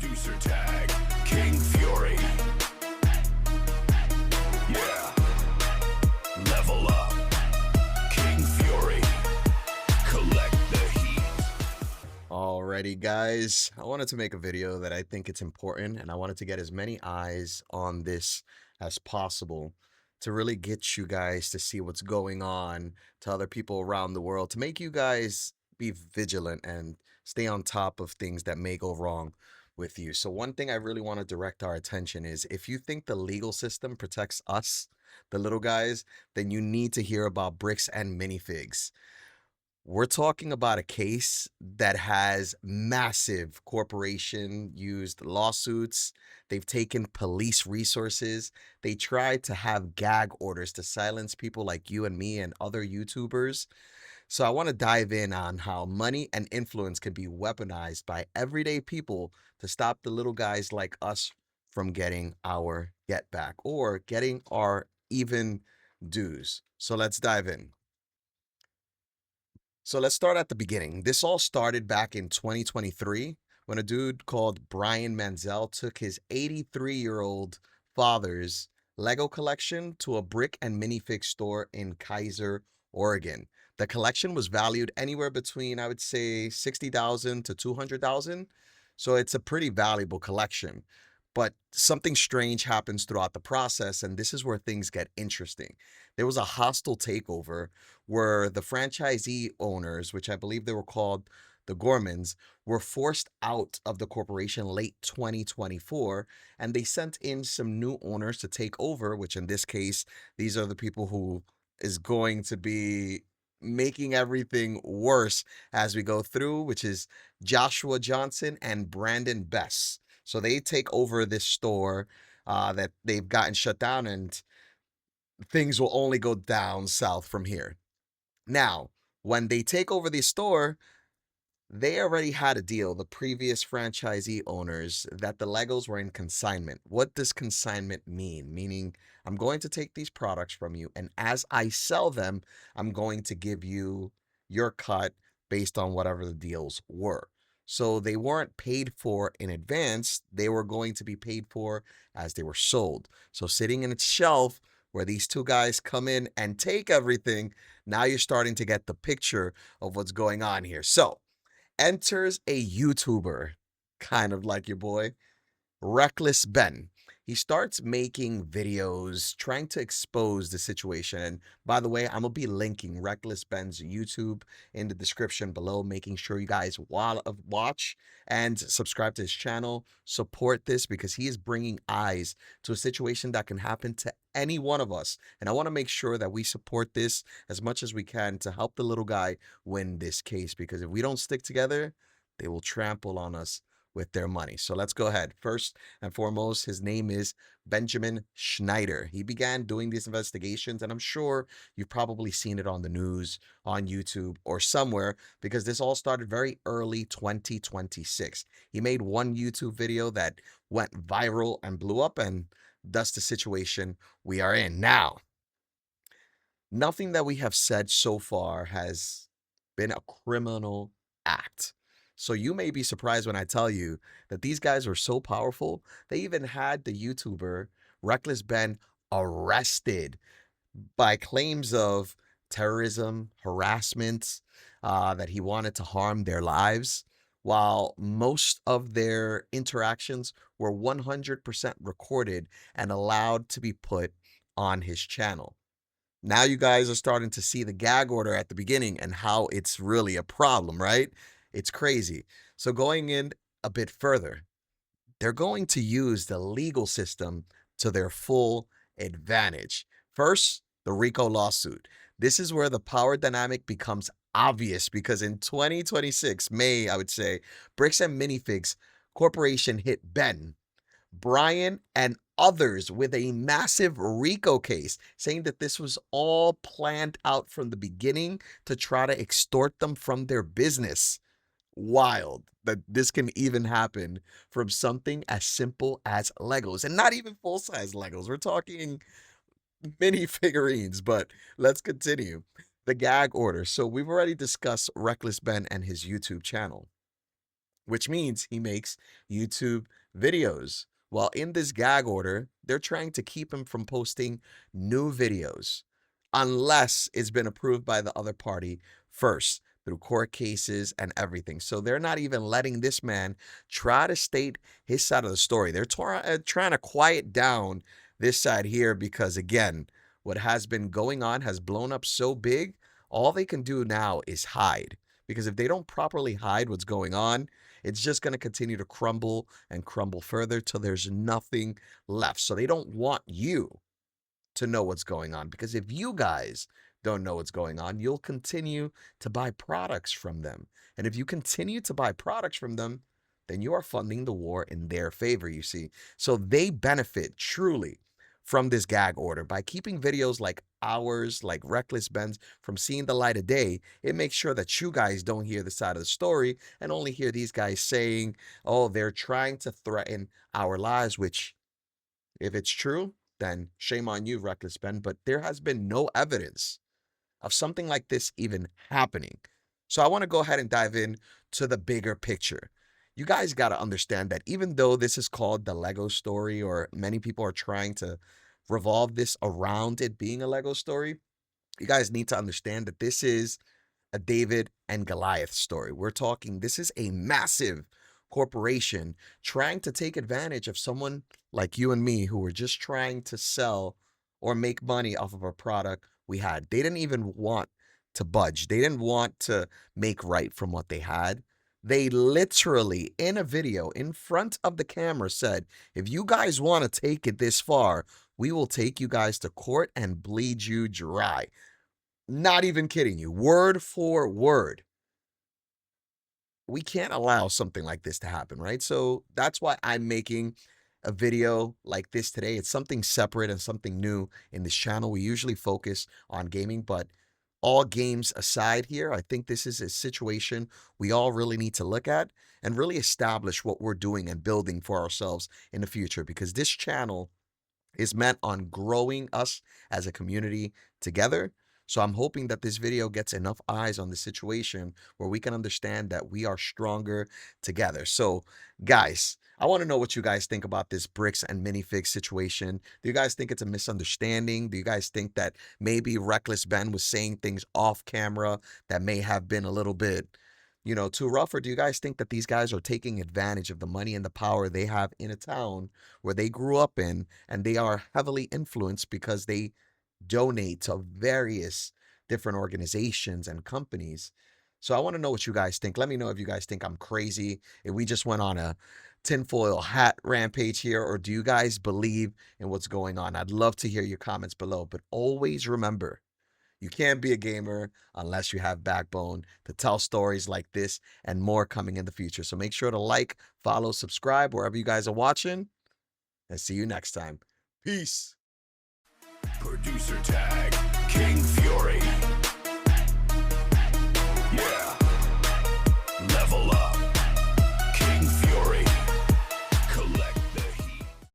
Producer tag, KingFury. Yeah, level up, KingFury. Collect the heat. Alrighty, guys, I wanted to make a video that I think it's important, and I wanted to get as many eyes on this as possible to really get you guys to see what's going on to other people around the world, to make you guys be vigilant and stay on top of things that may go wrong with you. So one thing I really want to direct our attention is, if you think the legal system protects us, the little guys, then you need to hear about Bricks and Minifigs. We're talking about a case that has massive corporation used lawsuits. They've taken police resources. They tried to have gag orders to silence people like you and me and other YouTubers. So I want to dive in on how money and influence can be weaponized by everyday people to stop the little guys like us from getting our get back or getting our even dues. So let's dive in. So let's start at the beginning. This all started back in 2023 when a dude called Brian Manzel took his 83-year-old father's Lego collection to a brick and minifig store in Kaiser, Oregon. The collection was valued anywhere between, I would say, 60,000 to 200,000. So it's a pretty valuable collection. But something strange happens throughout the process, and this is where things get interesting. There was a hostile takeover where the franchisee owners, which I believe they were called the Gormans, were forced out of the corporation late 2024, and they sent in some new owners to take over, which in this case, these are the people who is going to be making everything worse as we go through, which is Joshua Johnson and Brandon Bess. So they take over this store that they've gotten shut down, and things will only go down south from here. Now, when they take over the store, they already had a deal, the previous franchisee owners, that the Legos were in consignment. What does consignment mean? Meaning, I'm going to take these products from you, and as I sell them, I'm going to give you your cut based on whatever the deals were. So they weren't paid for in advance. They were going to be paid for as they were sold. So sitting in its shelf where these two guys come in and take everything, now you're starting to get the picture of what's going on here. So enters a YouTuber, kind of like your boy, Reckless Ben. He starts making videos trying to expose the situation. And by the way, I'm going to be linking Reckless Ben's YouTube in the description below, making sure you guys watch and subscribe to his channel. Support this because he is bringing eyes to a situation that can happen to any one of us. And I want to make sure that we support this as much as we can to help the little guy win this case, because if we don't stick together, they will trample on us with their money. So let's go ahead. First and foremost, his name is Benjamin Schneider. He began doing these investigations, and I'm sure you've probably seen it on the news, on YouTube, or somewhere, because this all started very early 2026. He made one YouTube video that went viral and blew up, and thus the situation we are in now. Nothing that we have said so far has been a criminal act. So you may be surprised when I tell you that these guys were so powerful, they even had the YouTuber Reckless Ben arrested by claims of terrorism, harassment, that he wanted to harm their lives, while most of their interactions were 100% recorded and allowed to be put on his channel. Now you guys are starting to see the gag order at the beginning and how it's really a problem, right? It's crazy. So going in a bit further, they're going to use the legal system to their full advantage. First, the RICO lawsuit. This is where the power dynamic becomes obvious, because in 2026, May, I would say, Bricks and Minifigs Corporation hit Ben, Brian, and others with a massive RICO case, saying that this was all planned out from the beginning to try to extort them from their business. Wild that this can even happen from something as simple as Legos, and not even full-size Legos. We're talking mini figurines, but let's continue. The gag order. So we've already discussed Reckless Ben and his YouTube channel. which means he makes YouTube videos. Well, in this gag order, they're trying to keep him from posting new videos unless it's been approved by the other party first through court cases and everything. So they're not even letting this man try to state his side of the story. They're trying to quiet down this side here because, again, what has been going on has blown up so big. All they can do now is hide, because if they don't properly hide what's going on, it's just going to continue to crumble and crumble further till there's nothing left. So they don't want you to know what's going on, because if you guys don't know what's going on, you'll continue to buy products from them. And if you continue to buy products from them, then you are funding the war in their favor, you see. So they benefit truly from this gag order by keeping videos like ours, like Reckless Ben's, from seeing the light of day. It makes sure that you guys don't hear the side of the story and only hear these guys saying, oh, they're trying to threaten our lives, which, if it's true, then shame on you, Reckless Ben. But there has been no evidence of something like this even happening. So I want to go ahead and dive in to the bigger picture. You guys got to understand that even though this is called the Lego story, or many people are trying to revolve this around it being a Lego story, you guys need to understand that this is a David and Goliath story. We're talking, this is a massive corporation trying to take advantage of someone like you and me who were just trying to sell or make money off of a product we had. They didn't even want to budge. They didn't want to make right from what they had. They literally, in a video in front of the camera, said, if you guys want to take it this far, we will take you guys to court and bleed you dry. Not even kidding you, word for word. We can't allow something like this to happen, right? So that's why I'm making a video like this today. It's something separate and something new in this channel. We usually focus on gaming, but all games aside here, I think this is a situation we all really need to look at and really establish what we're doing and building for ourselves in the future, because this channel is meant on growing us as a community together. So I'm hoping that this video gets enough eyes on the situation where we can understand that we are stronger together. So guys, I want to know what you guys think about this bricks and minifigs situation. Do you guys think it's a misunderstanding? Do you guys think that maybe Reckless Ben was saying things off camera that may have been a little bit, too rough? Or do you guys think that these guys are taking advantage of the money and the power they have in a town where they grew up in, and they are heavily influenced because they donate to various different organizations and companies? So I want to know what you guys think. Let me know if you guys think I'm crazy, if we just went on a tinfoil hat rampage here, or do you guys believe in what's going on? I'd love to hear your comments below, but always remember, you can't be a gamer unless you have backbone to tell stories like this and more coming in the future. So make sure to like, follow, subscribe wherever you guys are watching, and see you next time. Peace. Producer tag KingFury.